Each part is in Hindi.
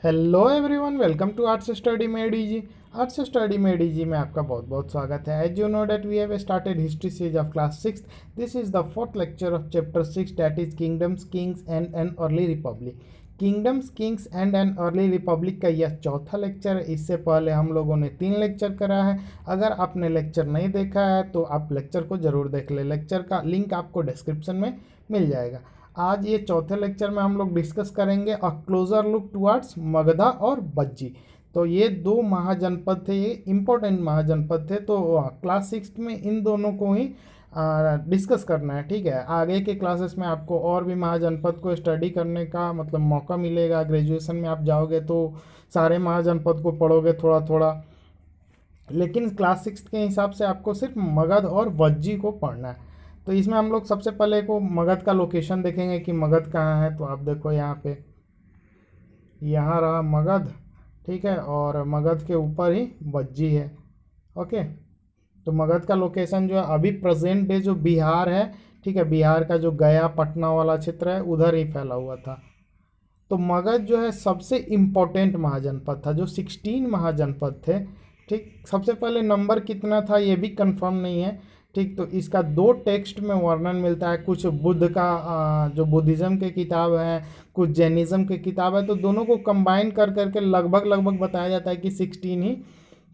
Hello everyone, welcome to arts study made easy. Arts study made easy में आपका बहुत बहुत स्वागत है। As you know that we have started history series of class 6। This is the fourth lecture of chapter 6, that is kingdoms, kings and an early republic. Kingdoms, kings and an early republic का यह चौथा लेक्चर है। इससे पहले हम लोगों ने 3 लेक्चर करा है। अगर आपने लेक्चर नहीं देखा है तो आप लेक्चर को ज़रूर देख लें। लेक्चर का लिंक आपको डिस्क्रिप्शन में मिल जाएगा। आज ये चौथे लेक्चर में हम लोग डिस्कस करेंगे अ क्लोजर लुक टुवर्ड्स मगधा और बज्जी। तो ये दो महाजनपद थे, ये इम्पोर्टेंट महाजनपद थे। तो क्लास 6 में इन दोनों को ही डिस्कस करना है। ठीक है, आगे के क्लासेस में आपको और भी महाजनपद को स्टडी करने का मतलब मौका मिलेगा। ग्रेजुएशन में आप जाओगे तो सारे महाजनपद को पढ़ोगे थोड़ा थोड़ा, लेकिन क्लास 6 के हिसाब से आपको सिर्फ मगध और बज्जी को पढ़ना है। तो इसमें हम लोग सबसे पहले को मगध का लोकेशन देखेंगे कि मगध कहाँ है। तो आप देखो यहाँ पे, यहाँ रहा मगध, ठीक है, और मगध के ऊपर ही बज्जी है। ओके, तो मगध का लोकेशन जो है अभी प्रेजेंट डे जो बिहार है, ठीक है, बिहार का जो गया पटना वाला क्षेत्र है उधर ही फैला हुआ था। तो मगध जो है सबसे इम्पोर्टेंट महाजनपद था। जो 16 महाजनपद थे, ठीक, सबसे पहले नंबर कितना था ये भी कंफर्म नहीं है। ठीक, तो इसका 2 टेक्स्ट में वर्णन मिलता है। कुछ बुद्ध का जो बुद्धिज़्म के किताब है, कुछ जैनिज़्म के किताब है, तो दोनों को कंबाइन कर करके लगभग लगभग बताया जाता है कि 16 ही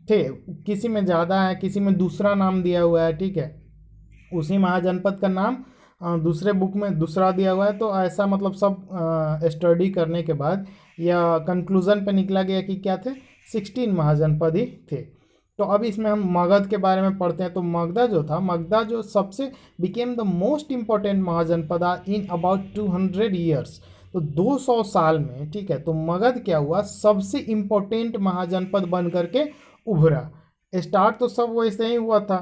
थे। किसी में ज़्यादा है, किसी में दूसरा नाम दिया हुआ है। ठीक है, उसी महाजनपद का नाम दूसरे बुक में दूसरा दिया हुआ है। तो ऐसा मतलब सब स्टडी करने के बाद या कंक्लूज़न पे निकला गया कि क्या थे, 16 महाजनपद ही थे। तो अब इसमें हम मगध के बारे में पढ़ते हैं। तो मगधा जो था, मगधा जो सबसे became the most important mahajanapada in about 200 years. तो 200 साल में, ठीक है, तो मगध क्या हुआ, सबसे इम्पोर्टेंट महाजनपद बन करके उभरा। स्टार्ट तो सब वैसे ही हुआ था,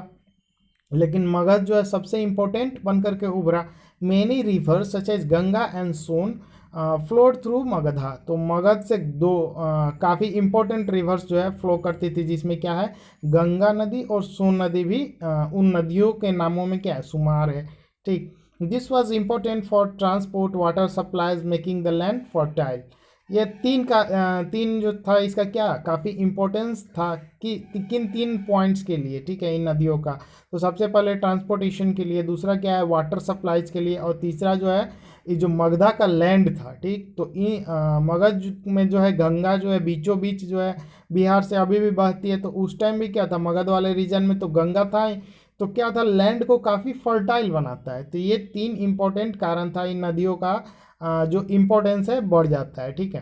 लेकिन मगध जो है सबसे इम्पोर्टेंट बन करके उभरा। Many rivers such as Ganga and Son flowed through Magadha. तो मगध से दो काफ़ी इम्पोर्टेंट रिवर्स जो है फ्लो करती थी, जिसमें क्या है, गंगा नदी और सोन नदी भी उन नदियों के नामों में क्या है, शुमार है। ठीक, this was important for transport water supplies making the land fertile. ये तीन जो था इसका क्या काफ़ी इम्पोर्टेंस था कि किन 3 पॉइंट्स के लिए, ठीक है, इन नदियों का। तो सबसे पहले ट्रांसपोर्टेशन के लिए, दूसरा क्या है, वाटर सप्लाईज के लिए, और तीसरा जो है ये जो मगधा का लैंड था। ठीक, तो मगध में जो है गंगा जो है बीचों बीच जो है बिहार से अभी भी बहती है। तो उस टाइम भी क्या था, मगध वाले रीजन में तो गंगा था ही, तो क्या था, लैंड को काफ़ी फर्टाइल बनाता है। तो ये 3 इम्पोर्टेंट कारण था, इन नदियों का जो इम्पोर्टेंस है बढ़ जाता है। ठीक है,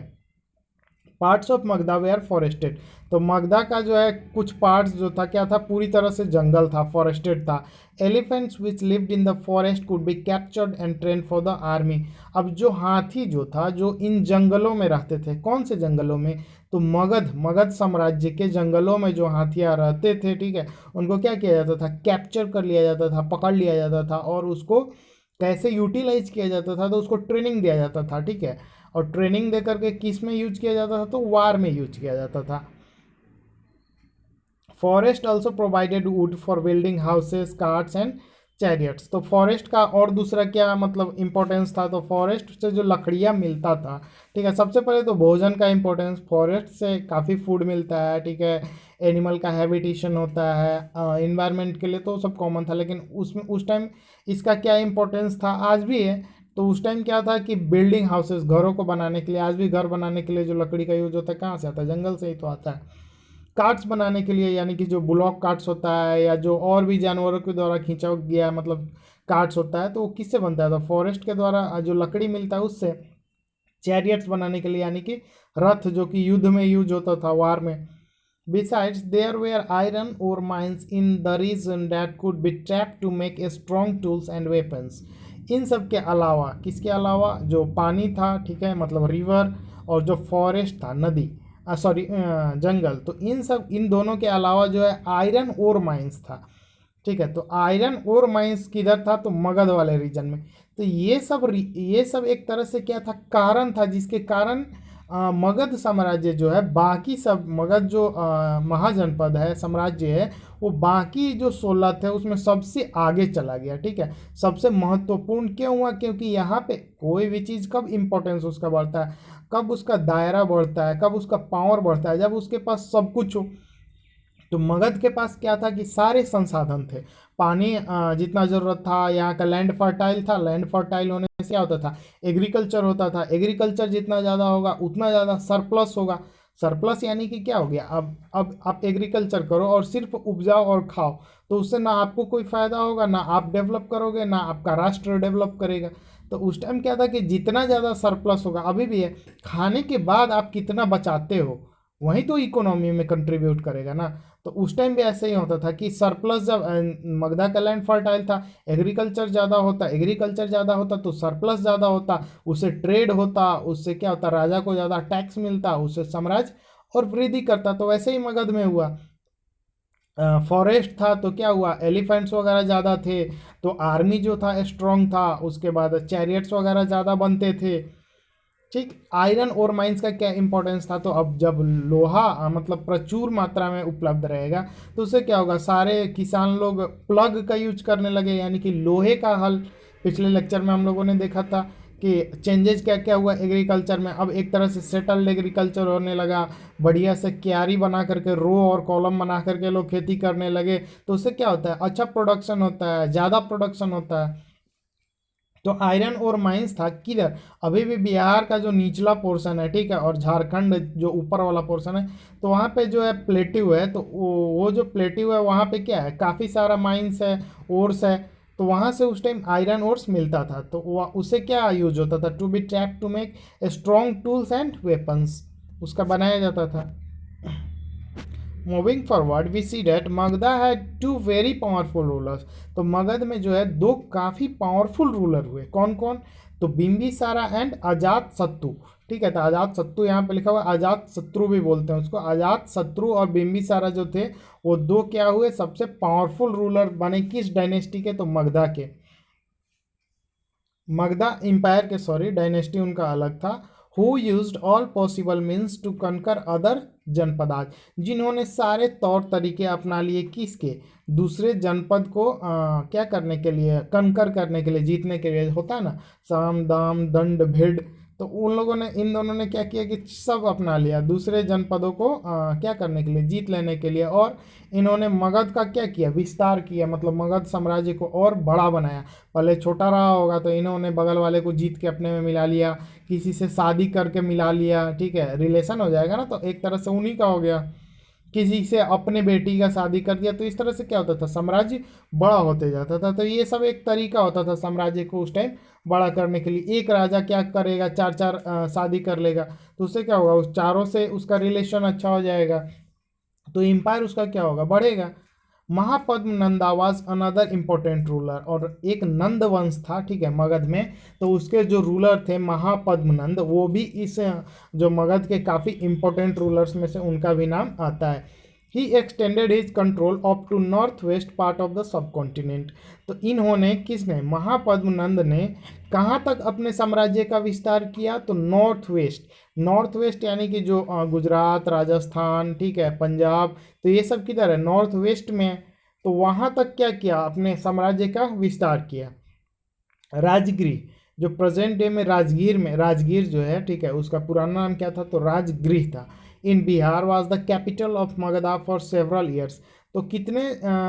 parts of Magadha were forested. तो मगधा का जो है कुछ पार्ट्स जो था क्या था, पूरी तरह से जंगल था, फॉरेस्टेड था। Elephants which lived in the forest could be captured and train for the army. अब जो हाथी जो था, जो इन जंगलों में रहते थे, कौन से जंगलों में, तो मगध साम्राज्य के जंगलों में जो हाथियाँ रहते थे, ठीक है, उनको क्या किया जाता था, कैप्चर कर लिया जाता था, पकड़ लिया जाता था, और उसको कैसे यूटिलाइज किया जाता था, तो उसको ट्रेनिंग दिया जाता था। ठीक है, और ट्रेनिंग दे करके किस में यूज किया जाता था, तो वार में यूज किया जाता था। Forest also provided would for building houses, carts and chariots. तो फॉरेस्ट का और दूसरा क्या मतलब इंपॉर्टेंस था, तो फॉरेस्ट से जो लकड़ियाँ मिलता था, ठीक है, सबसे पहले तो भोजन का इंपॉर्टेंस, फॉरेस्ट से काफ़ी फूड मिलता है। ठीक है, एनिमल का हैबिटेशन होता है, इन्वायरमेंट के लिए तो सब कॉमन था, लेकिन उसमें उस टाइम इसका क्या इंपॉर्टेंस था, आज भी है। तो उस टाइम क्या था कि बिल्डिंग हाउसेस, घरों को बनाने के लिए, आज भी घर बनाने के लिए जो लकड़ी का यूज होता है कहाँ से आता है, जंगल से ही तो आता है। कार्ट्स बनाने के लिए, यानी कि जो ब्लॉक कार्ट्स होता है या जो और भी जानवरों के द्वारा खींचा गया मतलब कार्ट्स होता है, तो वो किससे बनता है, तो फॉरेस्ट के द्वारा जो लकड़ी मिलता है उससे। चैरियट्स बनाने के लिए, यानी कि रथ, जो कि युद्ध में यूज होता था, वार में। Besides, there were iron ore mines in the region that could be tapped to make a strong tools and weapons. इन सब के अलावा, किसके अलावा, जो पानी था, ठीक है, मतलब रिवर, और जो फॉरेस्ट था, नदी, सॉरी जंगल, तो इन दोनों के अलावा जो है आयरन ओर माइंस था। ठीक है, तो आयरन ओर माइंस किधर था, तो मगध वाले रीजन में। तो ये सब एक तरह से क्या था, कारण था, जिसके कारण मगध साम्राज्य जो है, बाकी सब मगध जो महाजनपद है, साम्राज्य है, वो बाकी जो 16 थे उसमें सबसे आगे चला गया। ठीक है, सबसे महत्वपूर्ण क्यों हुआ, क्योंकि यहाँ पे कोई भी चीज़ कब इम्पोर्टेंस उसका बढ़ता है, कब उसका दायरा बढ़ता है, कब उसका पावर बढ़ता है, जब उसके पास सब कुछ हो। तो मगध के पास क्या था कि सारे संसाधन थे, पानी जितना ज़रूरत था, यहाँ का लैंड फर्टाइल था, लैंड फर्टाइल होने से क्या होता था, एग्रीकल्चर होता था, एग्रीकल्चर जितना ज़्यादा होगा उतना ज़्यादा सरप्लस होगा। सरप्लस यानी कि क्या हो गया, अब आप एग्रीकल्चर करो और सिर्फ उपजाओ और खाओ, तो उससे ना आपको कोई फ़ायदा होगा, ना आप डेवलप करोगे, ना आपका राष्ट्र डेवलप करेगा। तो उस टाइम क्या था कि जितना ज़्यादा सरप्लस होगा, अभी भी है, खाने के बाद आप कितना बचाते हो वही तो इकोनॉमी में कंट्रीब्यूट करेगा ना। तो उस टाइम भी ऐसे ही होता था कि सरप्लस, जब मगधा का लैंड फर्टाइल था, एग्रीकल्चर ज़्यादा होता तो सरप्लस ज़्यादा होता, उससे ट्रेड होता, उससे क्या होता, राजा को ज़्यादा टैक्स मिलता, उससे साम्राज्य और वृद्धि करता। तो वैसे ही मगध में हुआ, फॉरेस्ट था तो क्या हुआ, एलिफेंट्स वगैरह ज़्यादा थे, तो आर्मी जो था स्ट्रांग था, उसके बाद चैरियट्स वगैरह ज़्यादा बनते थे। ठीक, आयरन और माइंस का क्या इंपॉर्टेंस था, तो अब जब लोहा मतलब प्रचुर मात्रा में उपलब्ध रहेगा, तो उससे क्या होगा, सारे किसान लोग प्लग का यूज करने लगे, यानी कि लोहे का हल। पिछले लेक्चर में हम लोगों ने देखा था कि चेंजेस क्या क्या हुआ एग्रीकल्चर में। अब एक तरह से सेटल्ड एग्रीकल्चर होने लगा, बढ़िया से क्यारी बना करके, रो और कॉलम बना करके लोग खेती करने लगे, तो उससे क्या होता है, अच्छा प्रोडक्शन होता है, ज़्यादा प्रोडक्शन होता है। तो आयरन और माइंस था किधर, अभी भी बिहार का जो निचला पोर्शन है, ठीक है, और झारखंड जो ऊपर वाला पोर्शन है, तो वहाँ पे जो है प्लेट्यू है, तो वो जो प्लेट्यू है वहाँ पे क्या है, काफ़ी सारा माइंस है, ओर्स है। तो वहाँ से उस टाइम आयरन ओर्स मिलता था, तो उससे क्या यूज होता था, to be trap to make strong tools and weapons, उसका बनाया जाता था। Moving forward we see that Magadha had two very powerful rulers. तो मगध में जो है दो काफ़ी पावरफुल रूलर हुए, कौन कौन, तो बिंबिसारा एंड अजात शत्रु। ठीक है, तो अजात शत्रु यहाँ पे लिखा हुआ, अजात शत्रु भी बोलते हैं उसको, अजात शत्रु और बिंबिसारा जो थे, वो दो क्या हुए, सबसे पावरफुल रूलर बने, किस डायनेस्टी के, तो मगधा के, मगधा एम्पायर के, सॉरी डायनेस्टी उनका अलग था। Who used all possible means to conquer other janapadas, जिन्होंने सारे तौर तरीके अपना लिए, किसके, दूसरे जनपद को क्या करने के लिए, कनकर करने के लिए, जीतने के लिए, होता है ना, साम दाम दंड भेद। तो उन लोगों ने, इन दोनों ने क्या किया कि सब अपना लिया दूसरे जनपदों को क्या करने के लिए, जीत लेने के लिए। और इन्होंने मगध का क्या किया, विस्तार किया, मतलब मगध साम्राज्य को और बड़ा बनाया। पहले छोटा रहा होगा, तो इन्होंने बगल वाले को जीत के अपने में मिला लिया, किसी से शादी करके मिला लिया, ठीक है, रिलेशन हो जाएगा ना, तो एक तरह से उन्हीं का हो गया, किसी से अपने बेटी का शादी कर दिया, तो इस तरह से क्या होता था, साम्राज्य बड़ा होते जाता था। तो ये सब एक तरीका होता था साम्राज्य को उस टाइम बड़ा करने के लिए। एक राजा क्या करेगा, चार चार शादी कर लेगा, तो उससे क्या होगा, उस चारों से उसका रिलेशन अच्छा हो जाएगा, तो एम्पायर उसका क्या होगा, बढ़ेगा। Mahapadma Nanda was another important ruler, और एक नंद वंश था, ठीक है, मगध में, तो उसके जो रूलर थे महापद्म नंद, वो भी इस जो मगध के काफ़ी इंपॉर्टेंट रूलर्स में से उनका भी नाम आता है। He extended his control up to north west part of the subcontinent. तो इन्होंने, किसने, महापद्म नंद ने कहाँ तक अपने साम्राज्य का विस्तार किया, तो नॉर्थ वेस्ट, नॉर्थ वेस्ट यानी कि जो गुजरात, राजस्थान, ठीक है, पंजाब, तो ये सब किधर है, नॉर्थ वेस्ट में। तो वहाँ तक क्या किया, अपने साम्राज्य का विस्तार किया। राजगृह, जो प्रेजेंट डे में राजगीर में, राजगीर जो है, ठीक है, उसका पुराना नाम क्या था, तो राजगृह था। In Bihar was the capital of Magadha for several years. तो कितने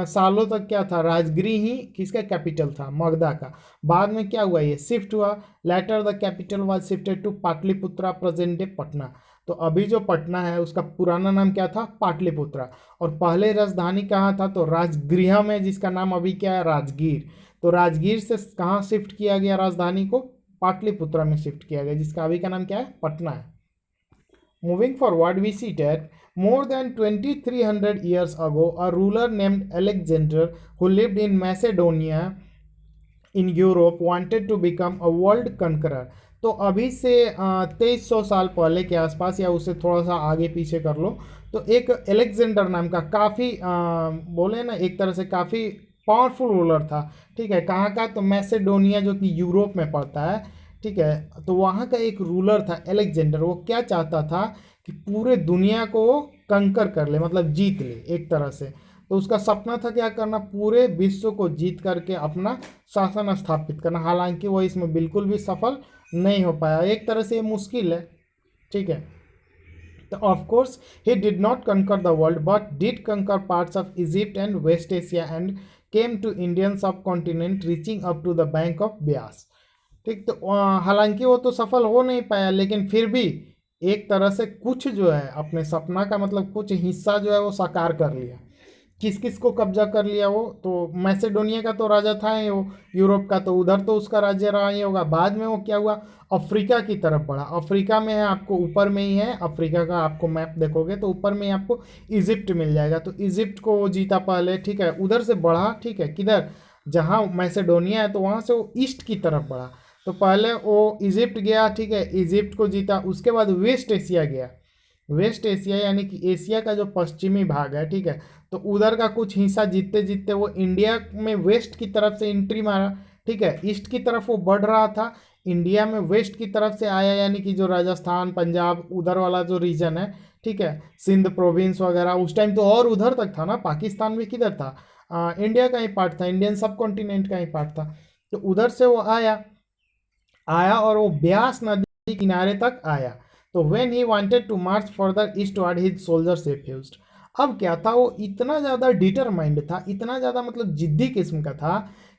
सालों तक क्या था, राजगृह ही किसका कैपिटल था, मगधा का। बाद में क्या हुआ, ये शिफ्ट हुआ, later the capital was shifted to Pataliputra, present day Patna. तो अभी जो पटना है उसका पुराना नाम क्या था, पाटलिपुत्रा, और पहले राजधानी कहाँ था, तो राजगृह में, जिसका नाम अभी क्या है, राजगीर। तो राजगीर से कहाँ शिफ्ट किया गया राजधानी को, पाटलिपुत्रा में शिफ्ट किया गया, जिसका अभी का नाम क्या है, पटना है। Moving forward we see that more than 2300 years ago a ruler named Alexander who lived in Macedonia in Europe wanted to become a world conqueror। तो अभी से 2300 साल पहले के आसपास, या उससे थोड़ा सा आगे पीछे कर लो, तो एक एलेक्जेंडर नाम का काफ़ी बोले ना, एक तरह से काफ़ी पावरफुल रूलर था, ठीक है, कहाँ का, तो मैसेडोनिया जो कि यूरोप में पड़ता है, ठीक है। तो वहाँ का एक रूलर था एलेक्जेंडर, वो क्या चाहता था कि पूरे दुनिया को वो कंकर कर ले, मतलब जीत ले एक तरह से। तो उसका सपना था क्या करना, पूरे विश्व को जीत करके अपना शासन स्थापित करना। हालांकि वो इसमें बिल्कुल भी सफल नहीं हो पाया, एक तरह से ये मुश्किल है। ठीक है। तो of course he did not conquer the world but did conquer parts of Egypt and West Asia and came to Indian subcontinent reaching up to the bank of Beas. ठीक, तो हालांकि वो तो सफल हो नहीं पाया, लेकिन फिर भी एक तरह से कुछ जो है अपने सपना का मतलब कुछ हिस्सा जो है वो साकार कर लिया। किस किस को कब्जा कर लिया वो, तो मैसेडोनिया का तो राजा था ही वो, यूरोप का तो उधर तो उसका राज्य रहा ही होगा। बाद में वो क्या हुआ, अफ्रीका की तरफ बढ़ा। अफ्रीका में है, आपको ऊपर में ही है अफ्रीका का, आपको मैप देखोगे तो ऊपर में ही आपको इजिप्ट मिल जाएगा। तो इजिप्ट को वो जीता पहले, ठीक है, उधर से बढ़ा, ठीक है, किधर, जहाँ मैसेडोनिया है तो वहाँ से वो ईस्ट की तरफ बढ़ा। तो पहले वो इजिप्ट गया, ठीक है, इजिप्ट को जीता। उसके बाद वेस्ट एशिया गया। वेस्ट एशिया यानी कि एशिया का जो पश्चिमी भाग है, ठीक है, तो उधर का कुछ हिस्सा जीतते जीतते वो इंडिया में वेस्ट की तरफ से एंट्री मारा। ठीक है, ईस्ट की तरफ वो बढ़ रहा था, इंडिया में वेस्ट की तरफ से आया, यानी कि जो राजस्थान पंजाब उधर वाला जो रीजन है, ठीक है, सिंध प्रोविंस वगैरह, उस टाइम तो और उधर तक था ना, पाकिस्तान भी किधर था, इंडिया का ही पार्ट था, इंडियन सब कॉन्टिनेंट का ही पार्ट था। तो उधर से वो आया आया और वो ब्यास नदी किनारे तक आया। तो when he wanted to march further eastward his soldiers refused. अब क्या था, वो इतना ज़्यादा डिटरमाइंड था, इतना ज़्यादा मतलब जिद्दी किस्म का था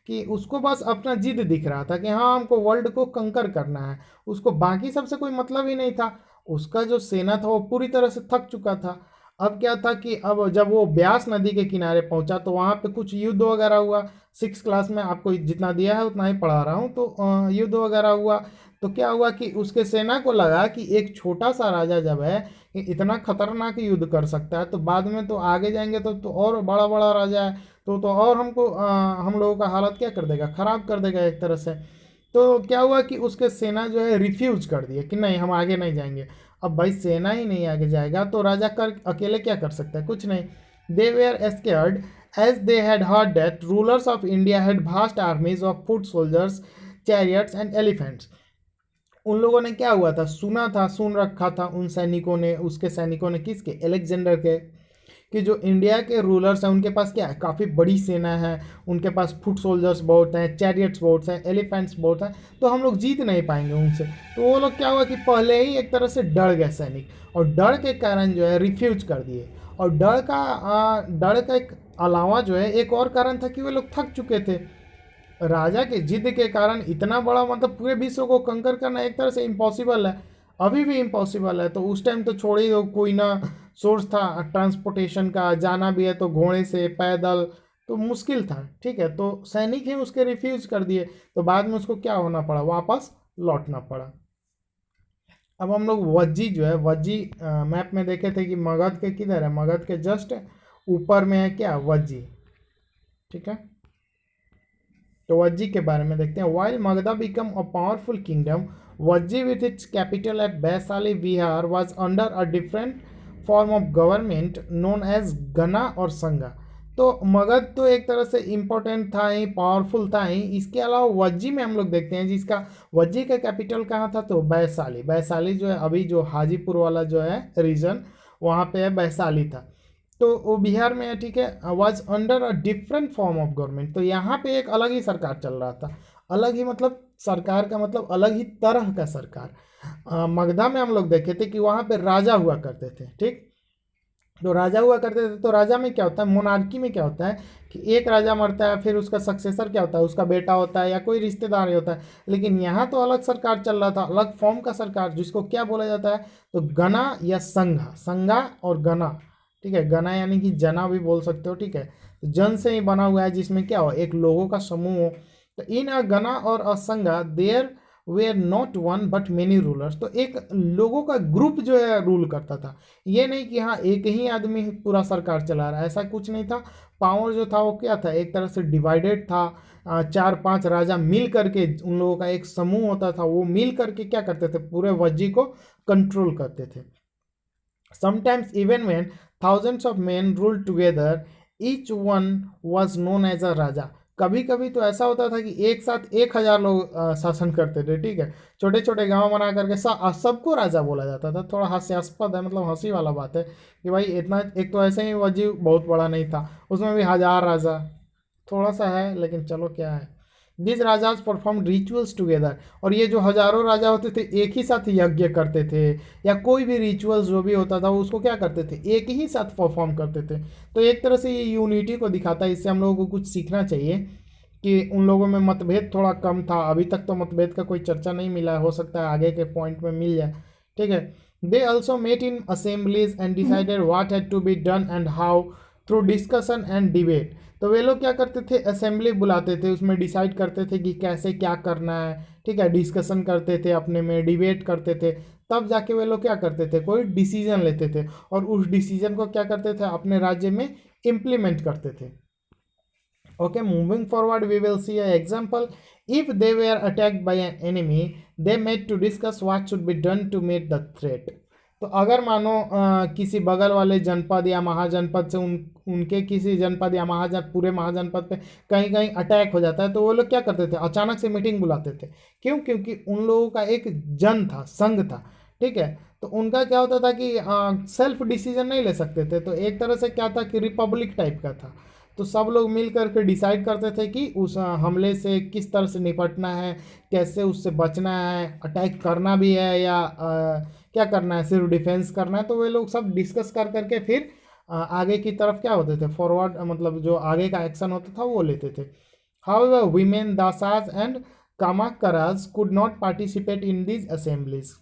कि उसको बस अपना जिद दिख रहा था कि हाँ हमको वर्ल्ड को कंकर करना है। उसको बाकी सबसे कोई मतलब ही नहीं था। उसका जो सेना था वो पूरी तरह से थक चुका था। अब क्या था कि अब जब वो ब्यास नदी के किनारे पहुंचा तो वहाँ पे कुछ युद्ध वगैरह हुआ। 6 क्लास में आपको जितना दिया है उतना ही पढ़ा रहा हूँ। तो युद्ध वगैरह हुआ। तो क्या हुआ कि उसके सेना को लगा कि एक छोटा सा राजा जब है कि इतना खतरनाक युद्ध कर सकता है, तो बाद में तो आगे जाएंगे तो और बड़ा बड़ा राजा है, तो और हमको हम लोगों का हालत क्या कर देगा, खराब कर देगा एक तरह से। तो क्या हुआ कि उसके सेना जो है रिफ्यूज कर दिए कि नहीं हम आगे नहीं जाएंगे। अब भाई सेना ही नहीं आगे जाएगा तो राजा कर अकेले क्या कर सकता है, कुछ नहीं। They were scared as they had heard that rulers of India had vast armies of foot soldiers, chariots and elephants. उन लोगों ने क्या हुआ था, सुना था, सुन रखा था उन सैनिकों ने, उसके सैनिकों ने, किसके, अलेक्जेंडर के, कि जो इंडिया के रूलर्स हैं उनके पास क्या है, काफ़ी बड़ी सेना है, उनके पास फुट सोल्जर्स बहुत हैं, चैरियट्स बहुत हैं, एलिफेंट्स बहुत हैं, तो हम लोग जीत नहीं पाएंगे उनसे। तो वो लोग क्या हुआ कि पहले ही एक तरह से डर गए सैनिक, और डर के कारण जो है रिफ्यूज कर दिए। और डर का एक अलावा जो है एक और कारण था कि वे लोग थक चुके थे। राजा के जिद के कारण इतना बड़ा मतलब पूरे विश्व को कंकर करना एक तरह से इम्पॉसिबल है, अभी भी इम्पॉसिबल है। तो उस टाइम तो छोड़ ही दो, कोई ना सोर्स था ट्रांसपोर्टेशन का, जाना भी है तो घोड़े से, पैदल, तो मुश्किल था। ठीक है, तो सैनिक ही उसके रिफ्यूज कर दिए, तो बाद में उसको क्या होना पड़ा, वापस लौटना पड़ा। अब हम लोग वज्जी जो है, वज्जी मैप में देखे थे कि मगध के किधर है, मगध के जस्ट ऊपर में है क्या, वज्जी। ठीक है, तो वज्जी के बारे में देखते हैं। While Magadha become a powerful kingdom, Vajji with its capital at Vaishali Bihar was under a different form of government known as gana और संगा। तो मगध तो एक तरह से इम्पोर्टेंट था ही, पावरफुल था ही। इसके अलावा वज्जी में हम लोग देखते हैं जिसका, वज्जी का कैपिटल कहाँ था, तो वैशाली। वैशाली जो है अभी जो हाजीपुर वाला जो है रीजन, वहाँ पे है, वैशाली था। तो वो बिहार में है। ठीक है, was under a different form of government, तो यहाँ पे एक अलग ही सरकार चल रहा था। अलग ही मतलब सरकार का मतलब अलग ही तरह का सरकार। मगधा में हम लोग देखे थे कि वहाँ पे राजा हुआ करते थे। ठीक, तो राजा हुआ करते थे, तो राजा में क्या होता है, मोनार्की में क्या होता है कि एक राजा मरता है, फिर उसका सक्सेसर क्या होता है, उसका बेटा होता है या कोई रिश्तेदार ही होता है। लेकिन यहाँ तो अलग सरकार चल रहा था, अलग फॉर्म का सरकार, जिसको क्या बोला जाता है, तो गना या संघा, संघा और गना। ठीक है, गना यानी कि जना भी बोल सकते हो। ठीक है, तो जन से ही बना हुआ है, जिसमें क्या हो, एक लोगों का समूह हो। तो इन अ गना और अ संघा there were not one but many rulers, तो एक लोगों का ग्रुप जो है रूल करता था। ये नहीं कि हाँ एक ही आदमी पूरा सरकार चला रहा है, ऐसा कुछ नहीं था। पावर जो था वो क्या था, एक तरह से डिवाइडेड था। 4-5 राजा मिल करके, उन लोगों का एक समूह होता था, वो मिल करके क्या करते थे, पूरे वज्जी को कंट्रोल करते थे। Sometimes even when thousands of men ruled together, each one was known as a राजा। कभी कभी तो ऐसा होता था कि एक साथ 1,000 लोग शासन करते थे। ठीक है, छोटे छोटे गांव बना करके सबको राजा बोला जाता था। थोड़ा हास्यास्पद है, मतलब हंसी वाला बात है कि भाई इतना, एक तो ऐसे ही वजीर बहुत बड़ा नहीं था, उसमें भी 1,000 राजा, थोड़ा सा है लेकिन चलो क्या है। This rajas perform rituals together, और ये जो हजारों राजा होते थे एक ही साथ यज्ञ करते थे, या कोई भी रिचुअल्स जो भी होता था उसको क्या करते थे, एक ही साथ परफॉर्म करते थे। तो एक तरह से ये यूनिटी को दिखाता है, इससे हम लोगों को कुछ सीखना चाहिए कि उन लोगों में मतभेद थोड़ा कम था। अभी तक तो मतभेद का कोई चर्चा नहीं मिला है, हो सकता है आगे के पॉइंट में मिल जाए, ठीक है। They also met in assemblies and decided what had to be done and how through discussion and debate. तो वे लोग क्या करते थे, असेंबली बुलाते थे, उसमें डिसाइड करते थे कि कैसे क्या करना है, ठीक है, डिस्कशन करते थे, अपने में डिबेट करते थे, तब जाके वे लोग क्या करते थे, कोई डिसीजन लेते थे, और उस डिसीजन को क्या करते थे, अपने राज्य में इम्प्लीमेंट करते थे। Okay, moving forward, we will see an example. If they were attacked by an enemy, they met to discuss what should be done to meet the threat. तो अगर मानो किसी बगल वाले जनपद या महाजनपद से उनके किसी जनपद या पूरे महाजनपद पे कहीं कहीं अटैक हो जाता है, तो वो लोग क्या करते थे, अचानक से मीटिंग बुलाते थे। क्यों? क्योंकि उन लोगों का एक जन था, संघ था, ठीक है। तो उनका क्या होता था कि सेल्फ डिसीजन नहीं ले सकते थे, तो एक तरह से क्या था कि रिपब्लिक टाइप का था। तो सब लोग मिल करके डिसाइड करते थे कि उस हमले से किस तरह से निपटना है, कैसे उससे बचना है, अटैक करना भी है या क्या करना है, सिर्फ डिफेंस करना है। तो वे लोग सब डिस्कस कर करके फिर आगे की तरफ क्या होते थे, फॉरवर्ड, मतलब जो आगे का एक्शन होता था वो लेते थे। However women, dasas and kammakaras could not participate in these assemblies.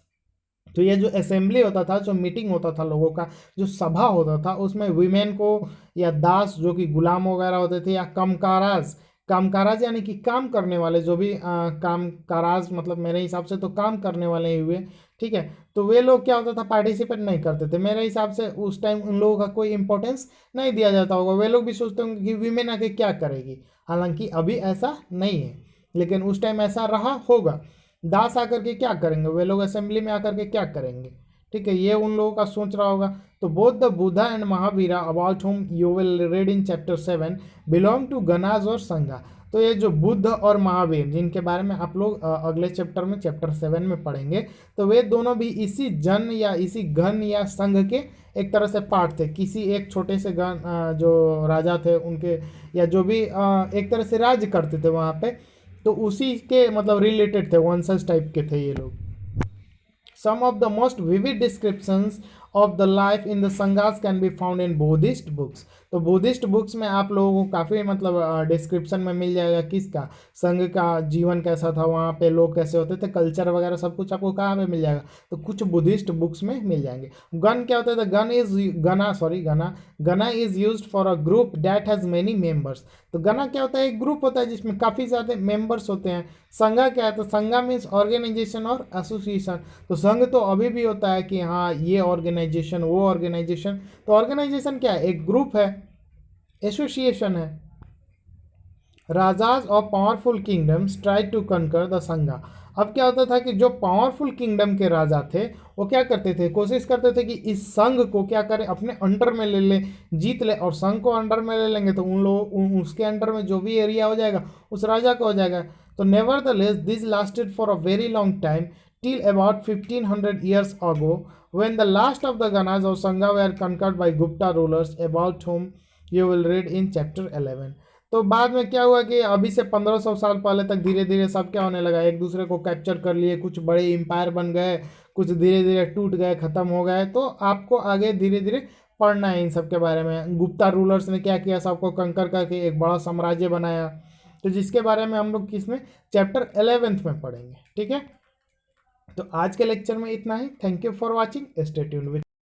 तो ये जो असेंबली होता था, जो मीटिंग होता था लोगों का, जो सभा होता था, उसमें वीमेन को या दास जो कि गुलाम वगैरह होते थे, या कामकाराज, कामकाराज यानी कि काम करने वाले, जो भी कामकाराज मतलब मेरे हिसाब से तो काम करने वाले ही हुए, ठीक है। तो वे लोग क्या होता था, पार्टिसिपेट नहीं करते थे। मेरे हिसाब से उस टाइम उन लोगों का कोई इंपॉर्टेंस नहीं दिया जाता होगा, वे लोग भी सोचते होंगे कि वीमेन आके क्या करेगी। हालांकि अभी ऐसा नहीं है, लेकिन उस टाइम ऐसा रहा होगा। दास आकर के क्या करेंगे, वे लोग असेंबली में आकर के क्या करेंगे, ठीक है, ये उन लोगों का सोच रहा होगा। तो both the Buddha and Mahavira about whom you will read in chapter 7 belong to ganas और संघा। तो ये जो बुद्ध और महावीर, जिनके बारे में आप लोग अगले चैप्टर में, चैप्टर 7 में पढ़ेंगे, तो वे दोनों भी इसी जन या इसी गण या संघ के एक तरह से पार्ट थे। किसी एक छोटे से गण जो राजा थे उनके, या जो भी एक तरह से राज्य करते थे वहाँ पे, तो उसी के मतलब रिलेटेड थे, वंशज टाइप के थे ये लोग। Some of the most vivid descriptions of the life in the sanghas can be found in Buddhist books. तो बुद्धिस्ट बुक्स में आप लोगों को काफ़ी मतलब डिस्क्रिप्शन में मिल जाएगा किसका, संघ का जीवन कैसा था, वहाँ पे लोग कैसे होते थे, कल्चर वगैरह सब कुछ आपको कहाँ पे मिल जाएगा, तो कुछ बुद्धिस्ट बुक्स में मिल जाएंगे। गन क्या होता है, गना is used for a group that has many members. तो गना क्या होता है, एक ग्रुप होता है जिसमें काफ़ी ज़्यादा मेंबर्स होते हैं। संघा क्या है, तो संघा मीन्स ऑर्गेनाइजेशन और एसोसिएशन। तो संघ तो अभी भी होता है कि हाँ ये ऑर्गेनाइजेशन वो ऑर्गेनाइजेशन। तो ऑर्गेनाइजेशन क्या है, एक ग्रुप है, एसोसिएशन है। Rajas of powerful kingdoms try to conquer the sangha. अब क्या होता था कि जो पावरफुल किंगडम के राजा थे वो क्या करते थे, कोशिश करते थे कि इस संघ को क्या करें, अपने अंडर में ले ले, जीत ले। और संघ को अंडर में ले लेंगे तो उन लोग उसके अंडर में जो भी एरिया हो जाएगा उस राजा का हो जाएगा। तो never the less this lasted for a very long time till about 1500 years ago when the last of the Ganas of Sangha were conquered by Gupta rulers about whom you will read in chapter 11। तो बाद में क्या हुआ कि अभी से 1500 साल पहले तक धीरे धीरे सब क्या होने लगा, एक दूसरे को कैप्चर कर लिए, कुछ बड़े एम्पायर बन गए, कुछ धीरे धीरे टूट गए, ख़त्म हो गए। तो आपको आगे धीरे धीरे पढ़ना है इन सब के बारे में। गुप्ता रूलर्स ने क्या किया, सबको कंकर करके एक बड़ा साम्राज्य बनाया, तो जिसके बारे में हम लोग किसमें, चैप्टर 11 में पढ़ेंगे, ठीक है। तो आज के लेक्चर में इतना ही। Thank you for watching, stay tuned with